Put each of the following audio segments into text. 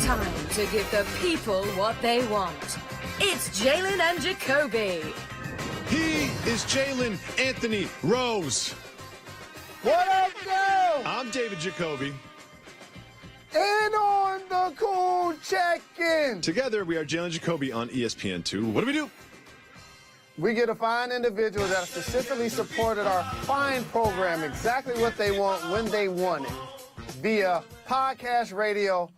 time to give the people what they want. It's Jalen and Jacoby. He is Jalen Anthony Rose. What up, girl? I'm David Jacoby. And on the cool check-in. Together, we are Jalen Jacoby on ESPN2. What do? We get a fine individual that specifically supported our fine program, exactly what they want, when they want it, via podcast, radio,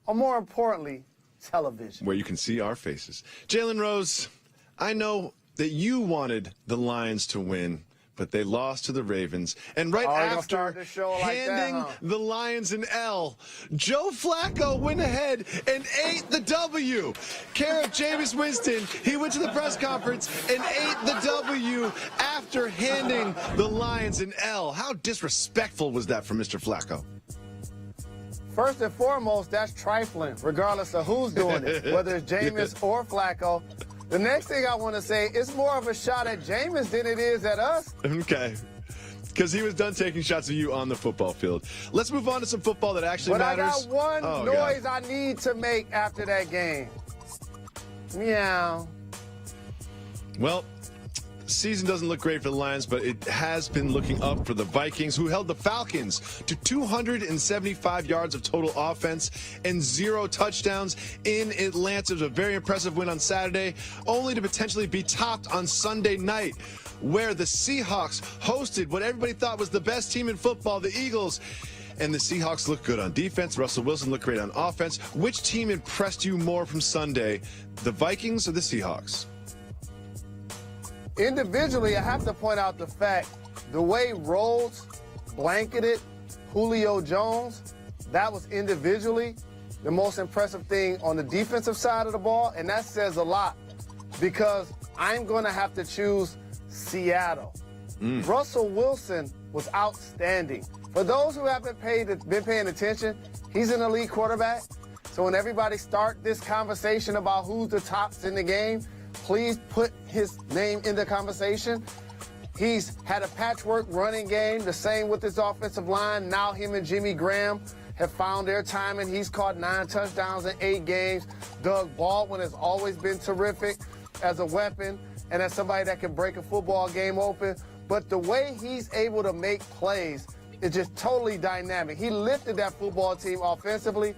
or more importantly, television. Where you can see our faces. Jalen Rose, I know that you wanted the Lions to win, but they lost to the Ravens. And right after handing the Lions an L, Joe Flacco went ahead and ate the W. Care of Jameis Winston, he went to the press conference and ate the W after handing the Lions an L. How disrespectful was that for Mr. Flacco? First and foremost, that's trifling, regardless of who's doing it, whether it's Jameis or Flacco. The next thing I want to say, it's more of a shot at Jameis than it is at us. Okay. Because he was done taking shots at you on the football field. Let's move on to some football that actually matters. But I got one noise I need to make after that game. Meow. Well, season doesn't look great for the Lions, but it has been looking up for the Vikings, who held the Falcons to 275 yards of total offense and 0 touchdowns in Atlanta. It was a very impressive win on Saturday, only to potentially be topped on Sunday night, where the Seahawks hosted what everybody thought was the best team in football, the Eagles. And the Seahawks look good on defense. Russell Wilson looked great on offense. Which team impressed you more from Sunday, the Vikings or the Seahawks? Individually, I have to point out the fact, the way Rhodes blanketed Julio Jones, that was individually the most impressive thing on the defensive side of the ball, and that says a lot because I'm going to have to choose Seattle. Russell Wilson was outstanding. For those who haven't been paying attention, he's an elite quarterback. So when everybody start this conversation about who's the tops in the game, please put his name in the conversation. He's had a patchwork running game, the same with his offensive line. Now him and Jimmy Graham have found their time, and he's caught 9 touchdowns in 8 games. Doug Baldwin has always been terrific as a weapon and as somebody that can break a football game open. But the way he's able to make plays is just totally dynamic. He lifted that football team offensively.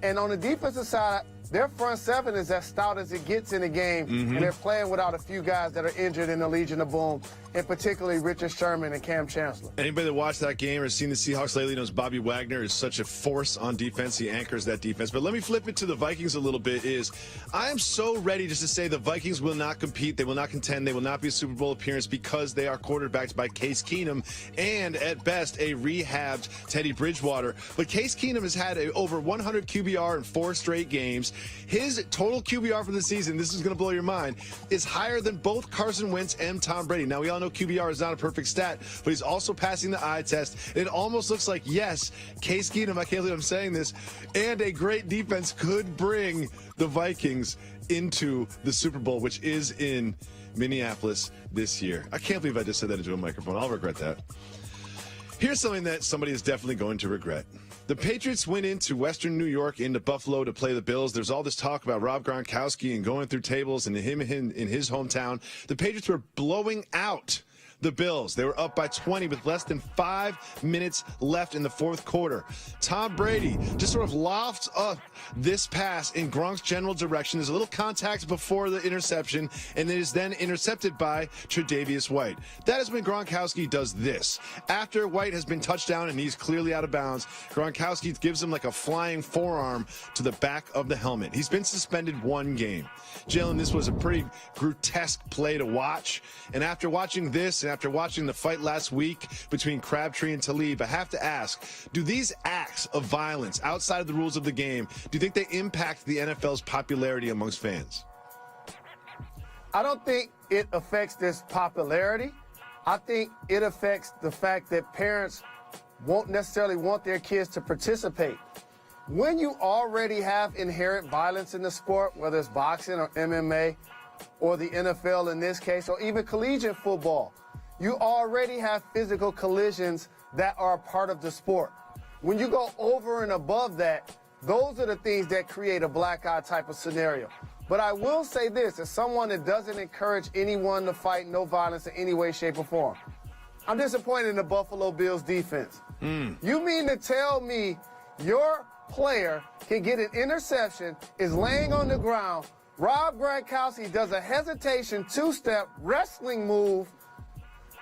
And on the defensive side, their front seven is as stout as it gets in the game, and they're playing without a few guys that are injured in the Legion of Boom, and particularly Richard Sherman and Cam Chancellor. Anybody that watched that game or seen the Seahawks lately knows Bobby Wagner is such a force on defense. He anchors that defense. But let me flip it to the Vikings a little bit. I am so ready just to say the Vikings will not compete. They will not contend. They will not be a Super Bowl appearance because they are quarterbacked by Case Keenum and, at best, a rehabbed Teddy Bridgewater. But Case Keenum has had over 100 QBR in 4 straight games. His total QBR for the season, this is going to blow your mind, is higher than both Carson Wentz and Tom Brady. Now, we all know QBR is not a perfect stat, but he's also passing the eye test. It almost looks like, yes, Case Keenum, I can't believe I'm saying this, and a great defense could bring the Vikings into the Super Bowl, which is in Minneapolis this year. I can't believe I just said that into a microphone. I'll regret that. Here's something that somebody is definitely going to regret. The Patriots went into Western New York, into Buffalo, to play the Bills. There's all this talk about Rob Gronkowski and going through tables and him in his hometown. The Patriots were blowing out the Bills. They were up by 20 with less than 5 minutes left in the fourth quarter. Tom Brady just sort of lofts up this pass in Gronk's general direction. There's a little contact before the interception, and it is then intercepted by Tre'Davious White. That is when Gronkowski does this. After White has been touched down and he's clearly out of bounds, Gronkowski gives him like a flying forearm to the back of the helmet. He's been suspended 1 game. Jalen, this was a pretty grotesque play to watch. And after watching this and after watching the fight last week between Crabtree and Talib, I have to ask, do these acts of violence outside of the rules of the game, do you think they impact the NFL's popularity amongst fans? I don't think it affects this popularity. I think it affects the fact that parents won't necessarily want their kids to participate. When you already have inherent violence in the sport, whether it's boxing or MMA or the NFL in this case, or even collegiate football, you already have physical collisions that are a part of the sport. When you go over and above that, Those are the things that create a black eye type of scenario. But I will say this, as someone that doesn't encourage anyone to fight, no violence in any way, shape, or form, I'm disappointed in the Buffalo Bills defense. You mean to tell me your player can get an interception, is laying on the ground, Rob Gronkowski does a hesitation two-step wrestling move,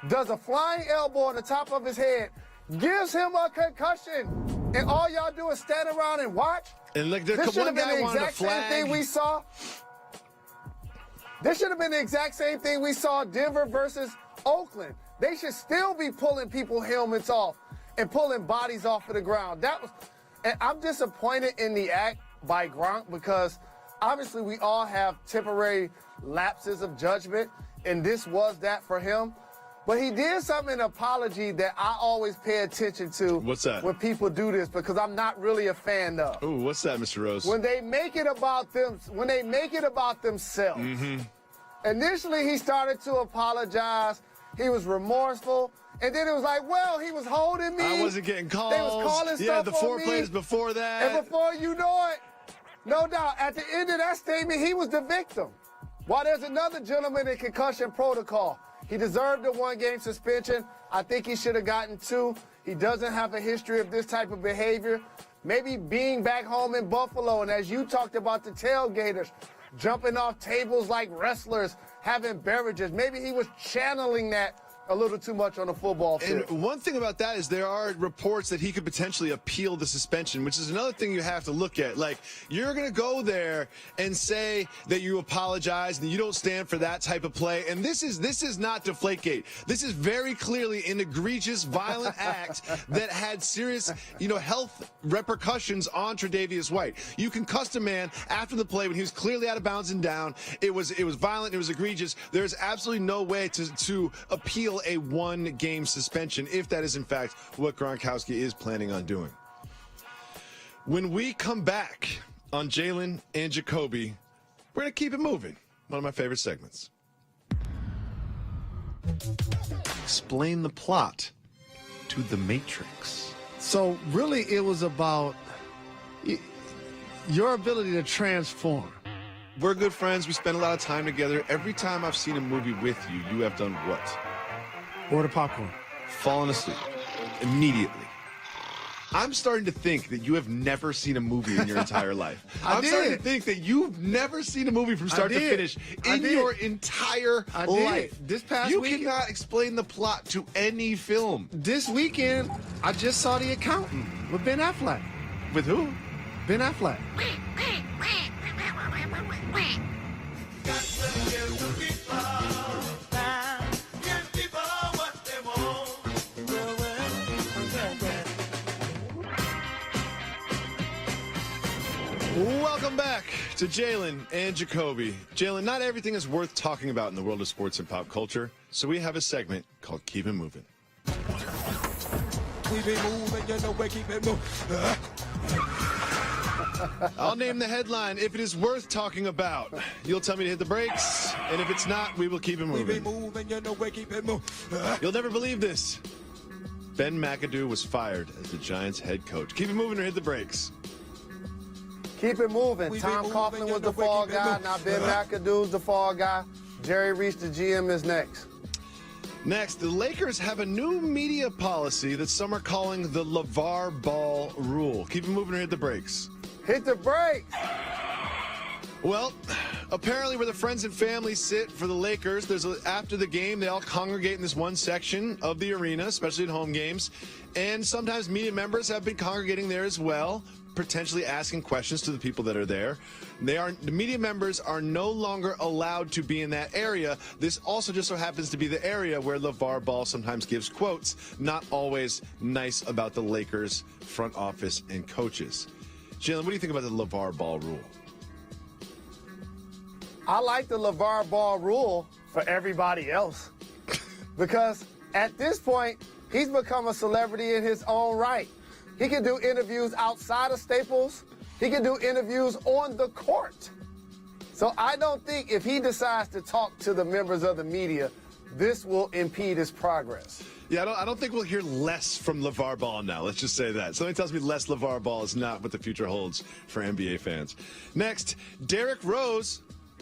does a flying elbow on the top of his head, gives him a concussion, and all y'all do is stand around and watch? And like, This should one have been guy the wanted a exact same flag. thing we saw. This should have been the exact same thing we saw Denver versus Oakland. They should still be pulling people helmets off and pulling bodies off of the ground. And I'm disappointed in the act by Gronk because obviously we all have temporary lapses of judgment, and this was that for him. But he did something in apology that I always pay attention to. What's that? When people do this, because I'm not really a fan of. Ooh, what's that, Mr. Rose? When they make it about them, when they make it about themselves. Initially, he started to apologize. He was remorseful. And then it was like, well, he was holding me. I wasn't getting calls. They was calling stuff Yeah, the on 4 me. plays before that. And before you know it, no doubt, at the end of that statement, he was the victim. While there's another gentleman in concussion protocol. He deserved a 1-game suspension. I think he should have gotten 2. He doesn't have a history of this type of behavior. Maybe being back home in Buffalo, and as you talked about the tailgaters, jumping off tables like wrestlers, having beverages. Maybe he was channeling that a little too much on the football field. And one thing about that is there are reports that he could potentially appeal the suspension, which is another thing you have to look at. Like, you're going to go there and say that you apologize and you don't stand for that type of play. And this is not Deflategate. This is very clearly an egregious, violent act that had serious, health repercussions on Tre'Davious White. You concussed a man after the play when he was clearly out of bounds and down. It was violent. It was egregious. There's absolutely no way to appeal a 1-game suspension, if that is in fact what Gronkowski is planning on doing. When we come back on Jalen and Jacoby, we're going to keep it moving. One of my favorite segments. Explain the plot to The Matrix. So really it was about your ability to transform. We're good friends. We spend a lot of time together. Every time I've seen a movie with you, you have done what? Order popcorn. Fallen asleep immediately. I'm starting to think that you have never seen a movie in your entire life. I'm starting to think that you've never seen a movie from start to finish in your entire life. This past you week, cannot explain the plot to any film. This weekend, I just saw The Accountant with Ben Affleck. With who? Ben Affleck. Welcome back to Jalen and Jacoby. Jalen, not everything is worth talking about in the world of sports and pop culture, so we have a segment called Keep It Moving. We be moving, we keep it moving. I'll name the headline if it is worth talking about. You'll tell me to hit the brakes, and if it's not, we will keep it We be moving. moving, we keep it moving. You'll never believe this. Ben McAdoo was fired as the Giants head coach. Keep it moving or hit the brakes. Keep it moving. We Tom be Coughlin moving, was the we fall keep it guy. moving. Now Ben McAdoo's the fall guy. Jerry Reese, the GM, is next. Next, the Lakers have a new media policy that some are calling the LeVar Ball rule. Keep it moving or hit the brakes. Hit the brakes. Well, apparently where the friends and family sit for the Lakers, after the game, they all congregate in this one section of the arena, especially at home games. And sometimes media members have been congregating there as well, potentially asking questions to the people that are there. The media members are no longer allowed to be in that area. This also just so happens to be the area where LeVar Ball sometimes gives quotes, not always nice about the Lakers front office and coaches. Jalen, what do you think about the LeVar Ball rule? I like the LeVar Ball rule for everybody else because at this point, he's become a celebrity in his own right. He can do interviews outside of Staples. He can do interviews on the court. So I don't think if he decides to talk to the members of the media, this will impede his progress. Yeah, I don't think we'll hear less from LeVar Ball now. Let's just say that. Something tells me less LeVar Ball is not what the future holds for NBA fans. Next, Derrick Rose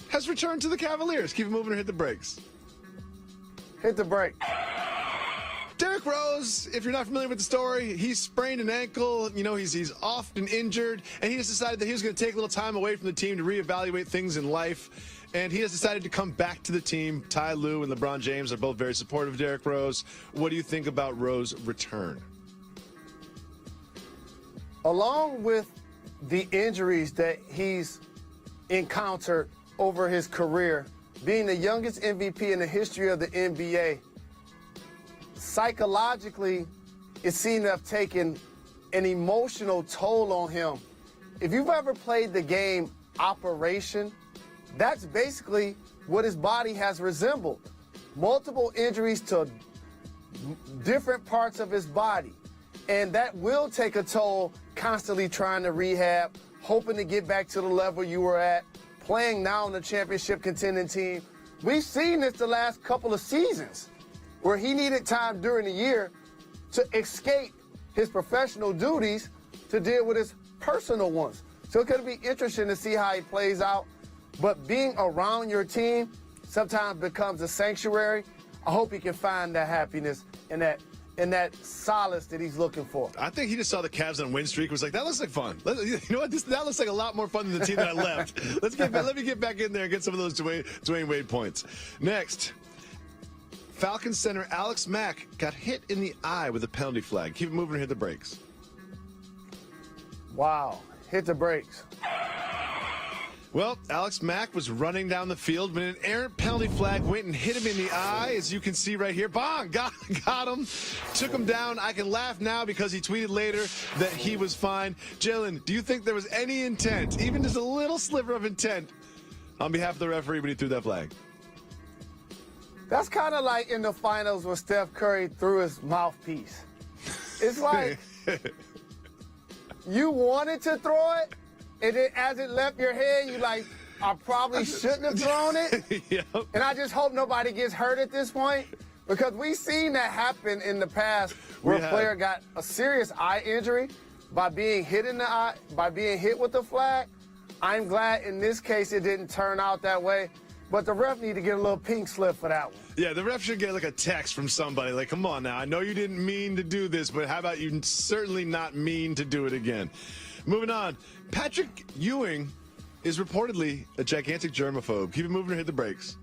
has returned to the Cavaliers. Keep it moving or hit the brakes. Hit the brake. Derrick Rose, if you're not familiar with the story, he sprained an ankle. You know, he's often injured, and he just decided that he was going to take a little time away from the team to reevaluate things in life. And he has decided to come back to the team. Ty Lue and LeBron James are both very supportive of Derrick Rose. What do you think about Rose's return? Along with the injuries that he's encountered over his career, being the youngest MVP in the history of the NBA, psychologically, it seemed to have taken an emotional toll on him. If you've ever played the game Operation, that's basically what his body has resembled. Multiple injuries to different parts of his body. And that will take a toll, constantly trying to rehab, hoping to get back to the level you were at, playing now on the championship contending team. We've seen this the last couple of seasons, where he needed time during the year to escape his professional duties to deal with his personal ones. So it's going to be interesting to see how he plays out. But being around your team sometimes becomes a sanctuary. I hope he can find that happiness and that solace that he's looking for. I think he just saw the Cavs on a win streak and was like, that looks like fun. You know what? That looks like a lot more fun than the team that I left. Let me get back in there and get some of those Dwayne Wade points. Next, Falcons center Alex Mack got hit in the eye with a penalty flag. Keep it moving or hit the brakes. Wow. Hit the brakes. Well, Alex Mack was running down the field when an errant penalty flag went and hit him in the eye, as you can see right here. Bang! Got him. Took him down. I can laugh now because he tweeted later that he was fine. Jalen, do you think there was any intent, even just a little sliver of intent, on behalf of the referee when he threw that flag? That's kind of like in the finals when Steph Curry threw his mouthpiece. It's like you wanted to throw it, and then as it left your head, you like, I probably shouldn't have thrown it. Yep. And I just hope nobody gets hurt at this point, because we've seen that happen in the past where a player got a serious eye injury by being hit in the eye, by being hit with the flag. I'm glad in this case it didn't turn out that way. But the ref need to get a little pink slip for that one. Yeah, the ref should get like a text from somebody like, come on now, I know you didn't mean to do this, but how about you certainly not mean to do it again? Moving on, Patrick Ewing is reportedly a gigantic germaphobe. Keep it moving or hit the brakes.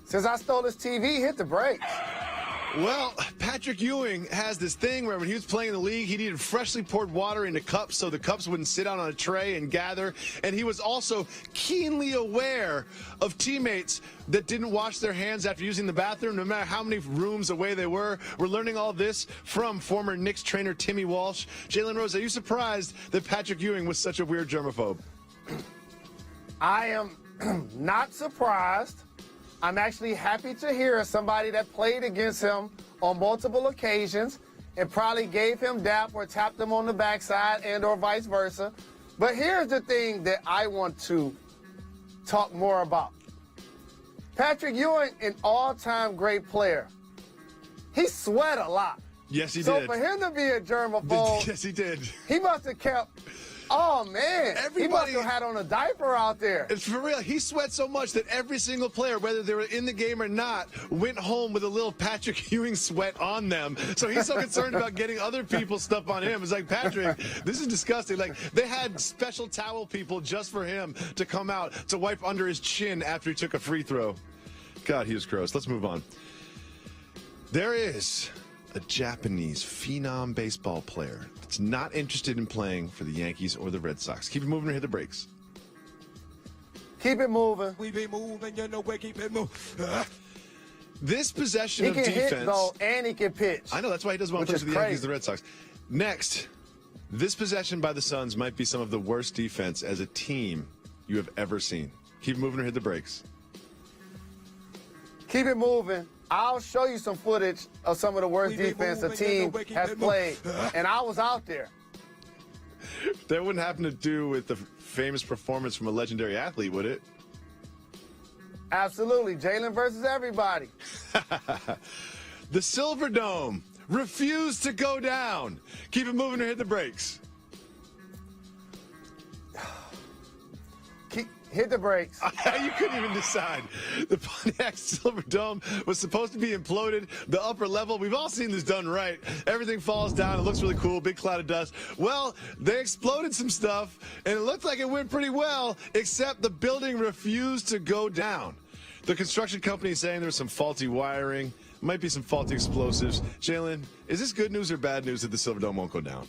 Since I stole his TV, hit the brakes. Well, Patrick Ewing has this thing where when he was playing in the league, he needed freshly poured water into cups so the cups wouldn't sit out on a tray and gather. And he was also keenly aware of teammates that didn't wash their hands after using the bathroom, no matter how many rooms away they were. We're learning all this from former Knicks trainer Timmy Walsh. Jalen Rose, are you surprised that Patrick Ewing was such a weird germaphobe? I am not surprised. I'm actually happy to hear somebody that played against him on multiple occasions and probably gave him dap or tapped him on the backside and or vice versa. But here's the thing that I want to talk more about. Patrick Ewing, an all-time great player. He sweat a lot. Yes, he so did. So for him to be a germaphobe, yes, he did. He must have kept. Oh, man. He must have had on a diaper out there. It's for real. He sweat so much that every single player, whether they were in the game or not, went home with a little Patrick Ewing sweat on them. So he's so concerned about getting other people's stuff on him. It's like, Patrick, this is disgusting. Like, they had special towel people just for him to come out to wipe under his chin after he took a free throw. God, he was gross. Let's move on. There is a Japanese phenom baseball player that's not interested in playing for the Yankees or the Red Sox. Keep it moving or hit the brakes. Keep it moving. We be moving, you know, we keep it moving. This possession of defense. He can hit, though, and he can pitch. I know, that's why he doesn't want to play for the Yankees or the Red Sox. Next, this possession by the Suns might be some of the worst defense as a team you have ever seen. Keep it moving or hit the brakes. Keep it moving. I'll show you some footage of some of the worst defense a team has played, and I was out there. That wouldn't happen to do with the famous performance from a legendary athlete, would it? Absolutely. Jalen versus everybody. The Silver Dome refused to go down. Keep it moving or hit the brakes. Hit the brakes. You couldn't even decide. The Pontiac Silverdome was supposed to be imploded. The upper level, we've all seen this done right. Everything falls down. It looks really cool. Big cloud of dust. Well, they exploded some stuff, and it looked like it went pretty well, except the building refused to go down. The construction company is saying there's some faulty wiring, might be some faulty explosives. Jalen, is this good news or bad news that the Silverdome won't go down?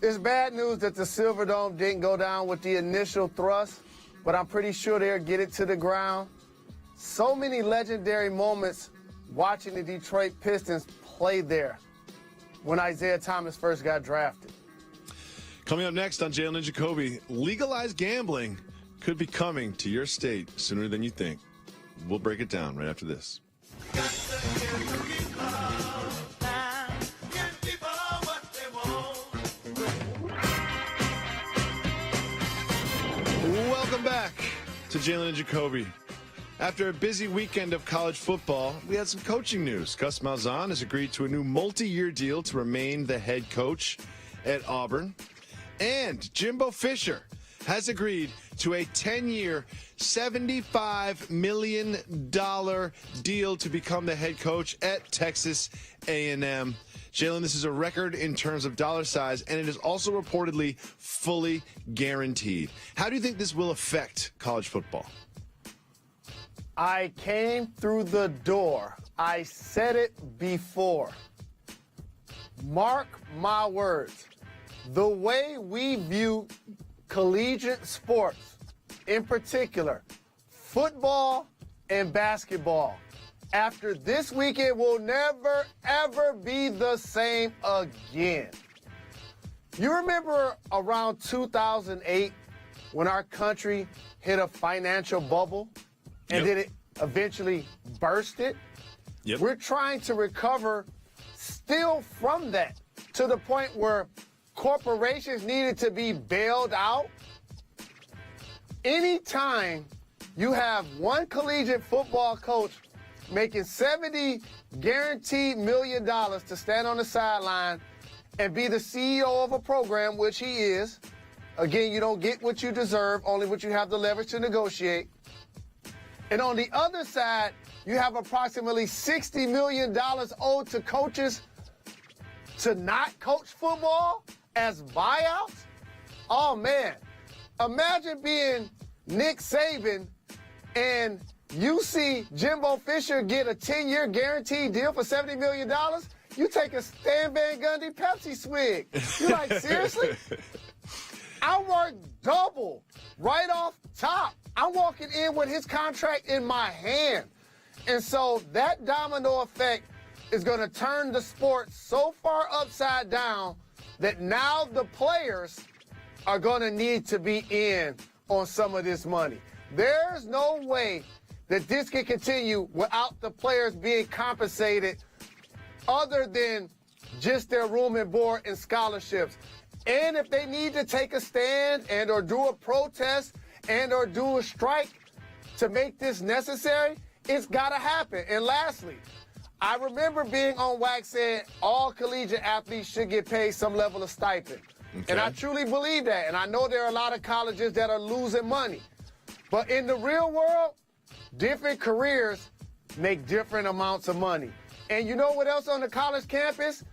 It's bad news that the Silverdome didn't go down with the initial thrust, but I'm pretty sure they'll get it to the ground. So many legendary moments watching the Detroit Pistons play there when Isaiah Thomas first got drafted. Coming up next on Jalen Jacoby, legalized gambling could be coming to your state sooner than you think. We'll break it down right after this. Welcome back to Jalen and Jacoby. After a busy weekend of college football, we had some coaching news. Gus Malzahn has agreed to a new multi-year deal to remain the head coach at Auburn. And Jimbo Fisher has agreed to a 10-year, $75 million deal to become the head coach at Texas A&M. Jalen, this is a record in terms of dollar size, and it is also reportedly fully guaranteed. How do you think this will affect college football? I came through the door. I said it before. Mark my words. The way we view collegiate sports, in particular, football and basketball, after this weekend will never, ever be the same again. You remember around 2008 when our country hit a financial bubble and then it eventually bursted? Yep. We're trying to recover still from that to the point where corporations needed to be bailed out. Anytime you have one collegiate football coach making $70 guaranteed million to stand on the sideline and be the CEO of a program, which he is. Again, you don't get what you deserve, only what you have the leverage to negotiate. And on the other side, you have approximately $60 million owed to coaches to not coach football as buyouts. Oh, man. Imagine being Nick Saban and you see Jimbo Fisher get a 10-year guaranteed deal for $70 million. You take a Stan Van Gundy Pepsi swig. You're like, seriously? I worked double right off top. I'm walking in with his contract in my hand. And so that domino effect is going to turn the sport so far upside down that now the players are going to need to be in on some of this money. There's no way that this can continue without the players being compensated other than just their room and board and scholarships. And if they need to take a stand and or do a protest and or do a strike to make this necessary, it's got to happen. And lastly, I remember being on WAC saying all collegiate athletes should get paid some level of stipend. Okay. And I truly believe that. And I know there are a lot of colleges that are losing money. But in the real world, different careers make different amounts of money. And you know what else on the college campus?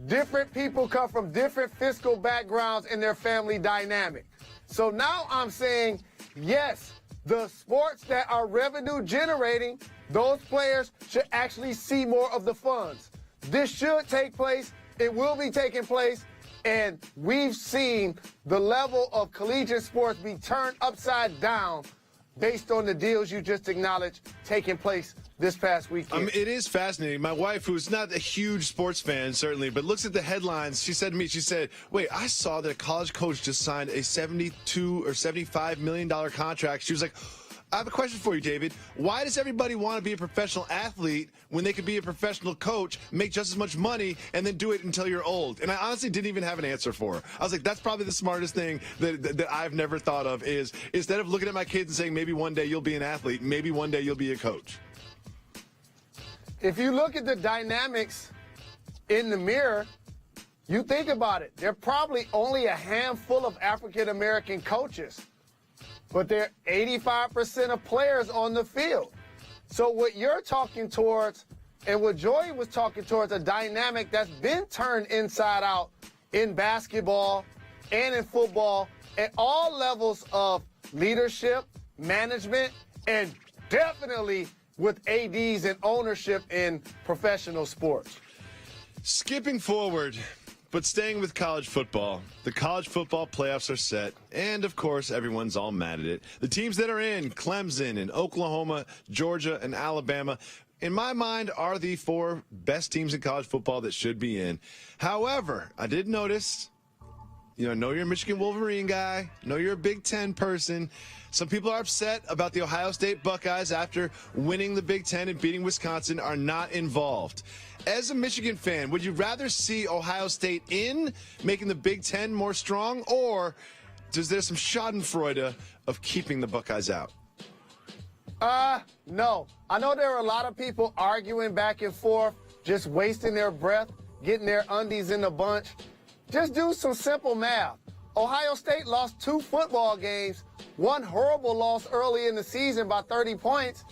Different people come from different fiscal backgrounds in their family dynamic. So now I'm saying, yes, the sports that are revenue generating, those players should actually see more of the funds. This should take place. It will be taking place. And we've seen the level of collegiate sports be turned upside down based on the deals you just acknowledged taking place this past weekend. It is fascinating. My wife, who's not a huge sports fan, certainly, but looks at the headlines, she said to me, wait, I saw that a college coach just signed a $72 or $75 million contract. She was like, I have a question for you, David. Why does everybody want to be a professional athlete when they could be a professional coach, make just as much money, and then do it until you're old? And I honestly didn't even have an answer for her. I was like, that's probably the smartest thing that I've never thought of is instead of looking at my kids and saying, maybe one day you'll be an athlete, maybe one day you'll be a coach. If you look at the dynamics in the mirror, you think about it. There are probably only a handful of African-American coaches, but there are 85% of players on the field. So what you're talking towards and what Joy was talking towards, a dynamic that's been turned inside out in basketball and in football at all levels of leadership, management, and definitely with ADs and ownership in professional sports. Skipping forward, but staying with college football, the college football playoffs are set, and of course, everyone's all mad at it. The teams that are in, Clemson and Oklahoma, Georgia, and Alabama, in my mind, are the 4 best teams in college football that should be in. However, I did notice, I know you're a Michigan Wolverine guy, I know you're a Big Ten person. Some people are upset about the Ohio State Buckeyes after winning the Big Ten and beating Wisconsin are not involved. As a Michigan fan, would you rather see Ohio State in, making the Big Ten more strong, or is there some schadenfreude of keeping the Buckeyes out? No. I know there are a lot of people arguing back and forth, just wasting their breath, getting their undies in a bunch. Just do some simple math. Ohio State lost 2 football games, one horrible loss early in the season by 30 points,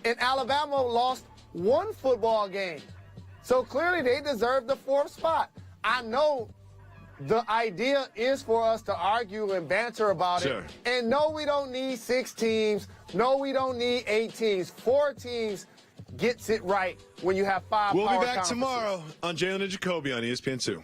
and Alabama lost 1 football game. So clearly they deserve the 4th spot. I know the idea is for us to argue and banter about it. And no, we don't need 6 teams. No, we don't need 8 teams. 4 teams gets it right when you have 5 We'll power be back conferences. tomorrow on Jalen and Jacoby on ESPN2.